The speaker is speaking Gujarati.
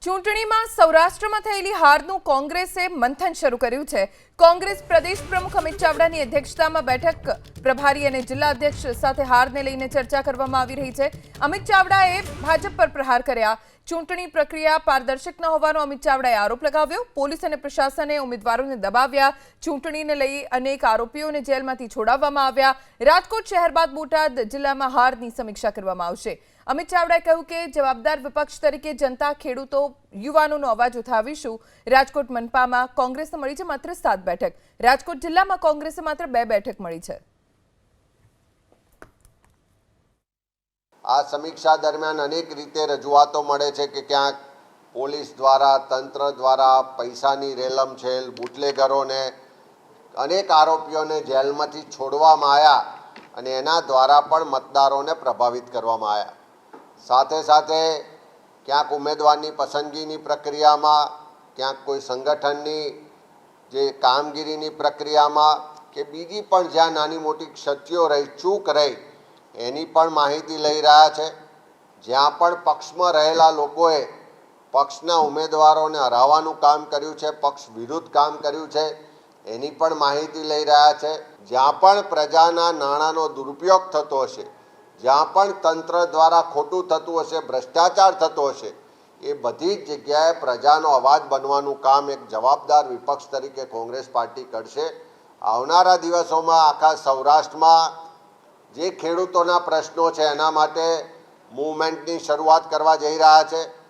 ચૂંટણીમાં સૌરાષ્ટ્રમાં થયેલી હારનું કોંગ્રેસે મંથન શરૂ કર્યું છે। કોંગ્રેસ પ્રદેશ પ્રમુખ અમિત ચાવડાની અધ્યક્ષતામાં બેઠક પ્રભારી અને જિલ્લા અધ્યક્ષ સાથે હારને લઈને ચર્ચા કરવામાં આવી રહી છે। અમિત ચાવડાએ ભાજપ પર પ્રહાર કર્યા। ચૂંટણી પ્રક્રિયા પારદર્શક ન હોવાનો અમિત ચાવડાએ આરોપ લગાવ્યો। પોલીસ અને પ્રશાસને ઉમેદવારોને દબાવ્યા। ચૂંટણીને લઈ અનેક આરોપીઓને જેલમાંથી છોડાવવામાં આવ્યા। રાજકોટ શહેર બાદ બોટાદ જિલ્લામાં હારની સમીક્ષા કરવામાં આવશે। અમિત ચાવડાએ કહ્યું કે જવાબદાર વિપક્ષ તરીકે જનતા, ખેડૂતો, યુવાનોનો અવાજ ઉઠાવીશું। રાજકોટ મનપામાં કોંગ્રેસને મળી છે માત્ર 7 બેઠક। રાજકોટ જિલ્લામાં કોંગ્રેસે માત્ર 2 બેઠક મળી છે। આ સમીક્ષા દરમિયાન અનેક રીતે રજૂઆતો મળે છે કે ક્યાંક પોલીસ દ્વારા, તંત્ર દ્વારા પૈસાની રેલમછેલ, બુટલેગરોને, અનેક આરોપીઓને જેલમાંથી છોડવામાં આવ્યા અને એના દ્વારા પણ મતદારોને પ્રભાવિત કરવામાં આવ્યા। સાથે સાથે ક્યાંક ઉમેદવારની પસંદગીની પ્રક્રિયામાં, ક્યાંક કોઈ સંગઠનની જે કામગીરીની પ્રક્રિયામાં કે બીજી પણ જ્યાં નાની મોટી ક્ષતિઓ રહી, ચૂક રહી, એની પણ માહિતી લઈ રહ્યા છે। જ્યાં પણ પક્ષમાં રહેલા લોકોએ પક્ષના ઉમેદવારોને હરાવવાનું કામ કર્યું છે, પક્ષ વિરુદ્ધ કામ કર્યું છે, એની પણ માહિતી લઈ રહ્યા છે। જ્યાં પણ પ્રજાના નાણાંનો દુરુપયોગ થતો હશે, જ્યાં પણ તંત્ર દ્વારા ખોટું થતું હશે, ભ્રષ્ટાચાર થતો હશે, એ બધી જ જગ્યાએ પ્રજાનો અવાજ બનવાનું કામ એક જવાબદાર વિપક્ષ તરીકે કોંગ્રેસ પાર્ટી કરશે। આવનારા દિવસોમાં આખા સૌરાષ્ટ્રમાં જે ખેડૂતોના પ્રશ્નો છે એના માટે મૂવમેન્ટની શરૂઆત કરવા જઈ રહ્યા છે।